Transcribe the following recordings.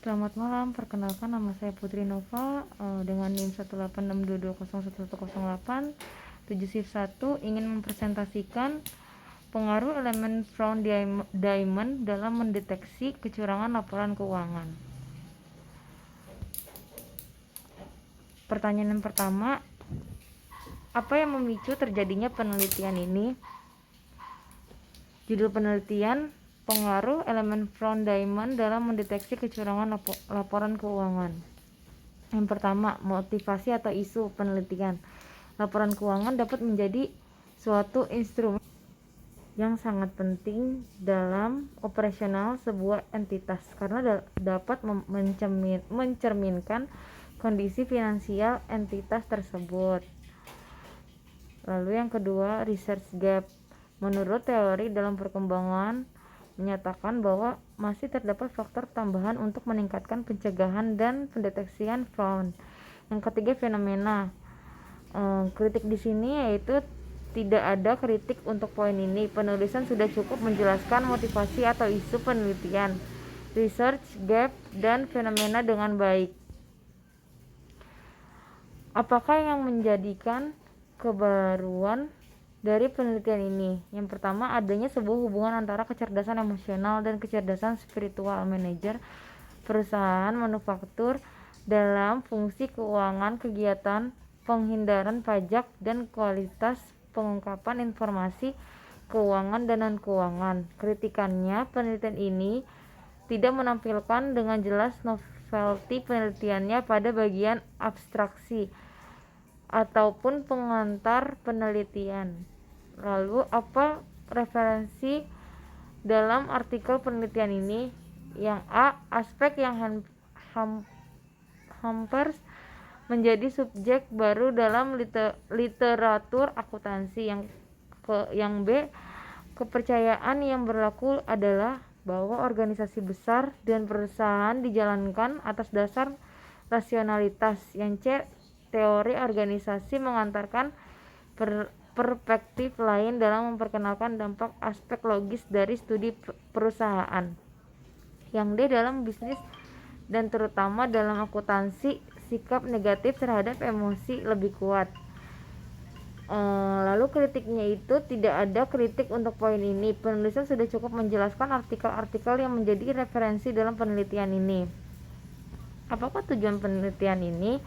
Selamat malam, perkenalkan nama saya Putri Nova dengan NIM 18622011108 7 ingin mempresentasikan pengaruh elemen Brown Diamond dalam mendeteksi kecurangan laporan keuangan. Pertanyaan yang pertama, apa yang memicu terjadinya penelitian ini? Judul penelitian, pengaruh elemen Brown Diamond dalam mendeteksi kecurangan laporan keuangan. Yang pertama, motivasi atau isu penelitian. Laporan keuangan dapat menjadi suatu instrumen yang sangat penting dalam operasional sebuah entitas karena dapat mencerminkan kondisi finansial entitas tersebut. Lalu yang kedua, research gap. Menurut teori dalam perkembangan menyatakan bahwa masih terdapat faktor tambahan untuk meningkatkan pencegahan dan pendeteksian fraud. Yang ketiga, fenomena. Kritik di sini yaitu tidak ada kritik untuk poin ini. Penulisan sudah cukup menjelaskan motivasi atau isu penelitian, research gap, dan fenomena dengan baik. Apakah yang menjadikan kebaruan dari penelitian ini? Yang pertama, adanya sebuah hubungan antara kecerdasan emosional dan kecerdasan spiritual manajer perusahaan manufaktur dalam fungsi keuangan, kegiatan penghindaran pajak, dan kualitas pengungkapan informasi keuangan dan non-keuangan. Kritikannya, penelitian ini tidak menampilkan dengan jelas novelty penelitiannya pada bagian abstraksi ataupun pengantar penelitian. Lalu apa referensi dalam artikel penelitian ini? Yang A, aspek yang hampers menjadi subjek baru dalam literatur akuntansi. Yang B, kepercayaan yang berlaku adalah bahwa organisasi besar dan perusahaan dijalankan atas dasar rasionalitas. Yang C, teori organisasi mengantarkan perspektif lain dalam memperkenalkan dampak aspek logis dari studi perusahaan. Yang D, dalam bisnis dan terutama dalam akuntansi, sikap negatif terhadap emosi lebih kuat. Lalu kritiknya itu tidak ada kritik untuk poin ini. Penulisan sudah cukup menjelaskan artikel-artikel yang menjadi referensi dalam penelitian ini. Apakah tujuan penelitian ini?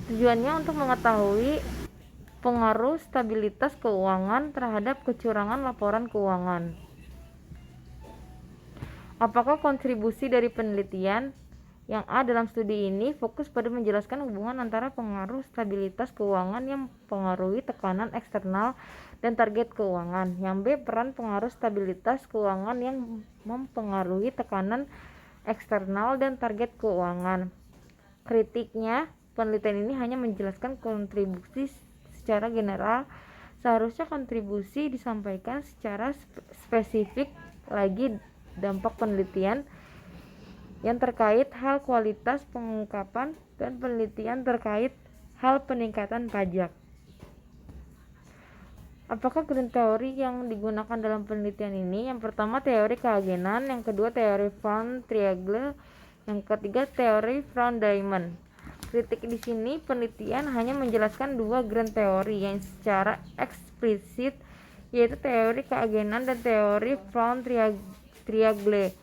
Tujuannya untuk mengetahui pengaruh stabilitas keuangan terhadap kecurangan laporan keuangan. Apakah kontribusi dari penelitian? Yang A, dalam studi ini fokus pada menjelaskan hubungan antara pengaruh stabilitas keuangan yang mempengaruhi tekanan eksternal dan target keuangan. Yang B, peran pengaruh stabilitas keuangan yang mempengaruhi tekanan eksternal dan target keuangan. Kritiknya, penelitian ini hanya menjelaskan kontribusi secara general. Seharusnya kontribusi disampaikan secara spesifik lagi dampak penelitian yang terkait hal kualitas pengungkapan dan penelitian terkait hal peningkatan pajak. Apakah ground teori yang digunakan dalam penelitian ini? Yang pertama, teori keagenan. Yang kedua, teori Brown Triangle. Yang ketiga, teori Brown Diamond. Kritik di sini, penelitian hanya menjelaskan dua ground teori yang secara eksplisit, yaitu teori keagenan dan teori Brown Triangle.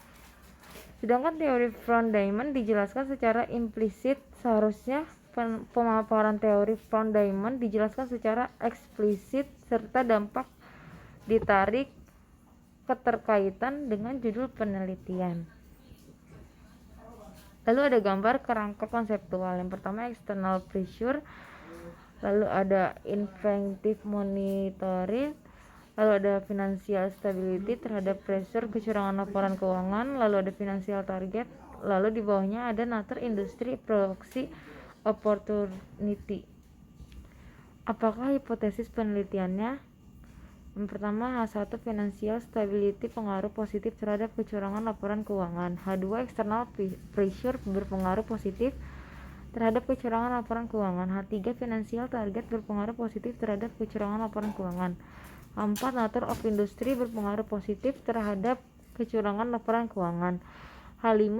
Sedangkan teori Brown Diamond dijelaskan secara implisit. Seharusnya pemaparan teori Brown Diamond dijelaskan secara eksplisit serta dampak ditarik keterkaitan dengan judul penelitian. Lalu ada gambar kerangka konseptual. Yang pertama, external pressure, lalu ada inventive monitoring, lalu ada financial stability terhadap pressure kecurangan laporan keuangan, lalu ada financial target, lalu di bawahnya ada nature industri proxy opportunity. Apakah hipotesis penelitiannya? Yang pertama, H1, financial stability pengaruh positif terhadap kecurangan laporan keuangan. H2, external pressure berpengaruh positif terhadap kecurangan laporan keuangan. H3, financial target berpengaruh positif terhadap kecurangan laporan keuangan. H4, nature of industry berpengaruh positif terhadap kecurangan laporan keuangan. H5,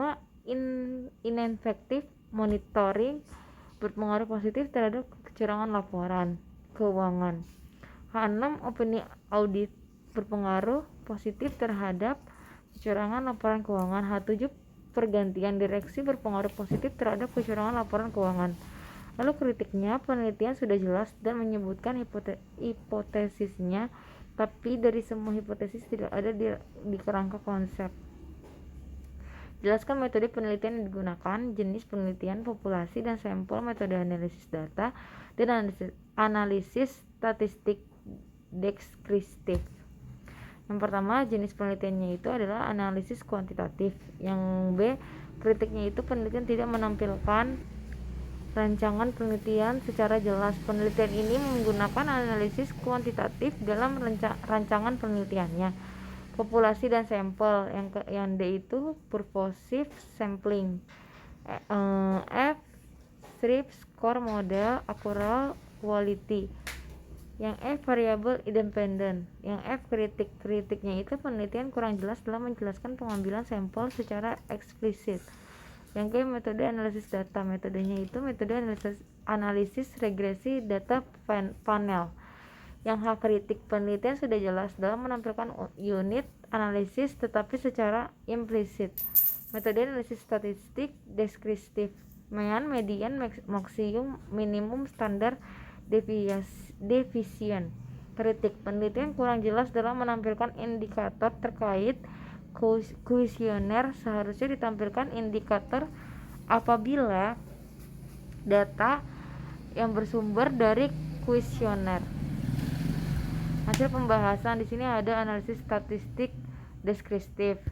inefektif monitoring berpengaruh positif terhadap kecurangan laporan keuangan. H6 opini audit berpengaruh positif terhadap kecurangan laporan keuangan. H7 pergantian direksi berpengaruh positif terhadap kecurangan laporan keuangan. Lalu kritiknya, penelitian sudah jelas dan menyebutkan hipotesisnya, tapi dari semua hipotesis tidak ada di kerangka konsep. Jelaskan metode penelitian yang digunakan, jenis penelitian, populasi dan sampel, metode analisis data, dan analisis statistik deskriptif. Yang pertama, jenis penelitiannya itu adalah analisis kuantitatif. Yang B, kritiknya itu penelitian tidak menampilkan rancangan penelitian secara jelas. Penelitian ini menggunakan analisis kuantitatif dalam rancangan penelitiannya. Populasi dan sampel. Yang D itu purposive sampling. F, strip score model accuracy quality. Yang F, variable independent. Yang F, kritiknya itu penelitian kurang jelas dalam menjelaskan pengambilan sampel secara eksplisit. Yang G, metode analisis data. Metodenya itu metode analisis regresi data panel. Yang H, kritik penelitian sudah jelas dalam menampilkan unit analisis tetapi secara implisit. Metode analisis statistik deskriptif. Median, maksimum, minimum, standar deviation. Kritik penelitian kurang jelas dalam menampilkan indikator terkait kuesioner. Seharusnya ditampilkan indikator apabila data yang bersumber dari kuesioner. Hasil pembahasan di sini ada analisis statistik deskriptif.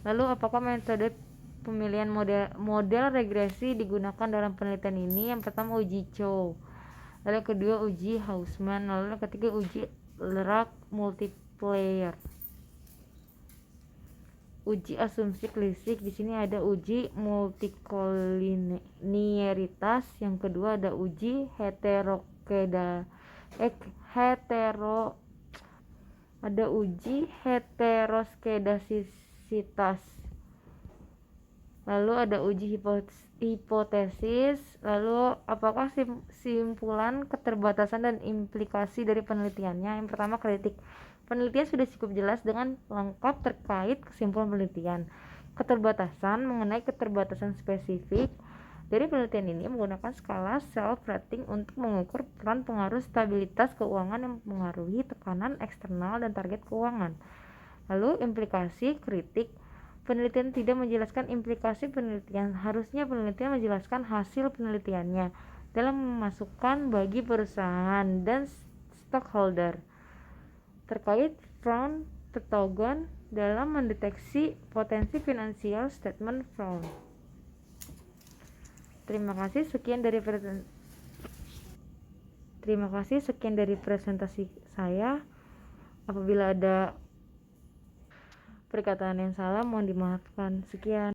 Lalu apakah metode pemilihan model regresi digunakan dalam penelitian ini? Yang pertama uji Chow, lalu yang kedua uji Hausman, lalu yang ketiga uji Lerak multiplier. Uji asumsi klisik, di sini ada uji multikoliniaritas. Yang kedua ada uji heteroskedasisitas. Lalu ada uji hipotesis. Lalu apakah simpulan, keterbatasan dan implikasi dari penelitiannya? Yang pertama kritik. Penelitian sudah cukup jelas dengan lengkap terkait kesimpulan penelitian. Keterbatasan, mengenai keterbatasan spesifik dari penelitian ini menggunakan skala self-rating untuk mengukur peran pengaruh stabilitas keuangan yang mempengaruhi tekanan eksternal dan target keuangan. Lalu implikasi, kritik. Penelitian tidak menjelaskan implikasi penelitian. Harusnya penelitian menjelaskan hasil penelitiannya dalam memasukkan bagi perusahaan dan stockholder terkait front patogen dalam mendeteksi potensi financial statement fraud. Terima kasih, sekian dari presentasi saya. Apabila ada perkataan yang salah mohon dimaafkan. Sekian.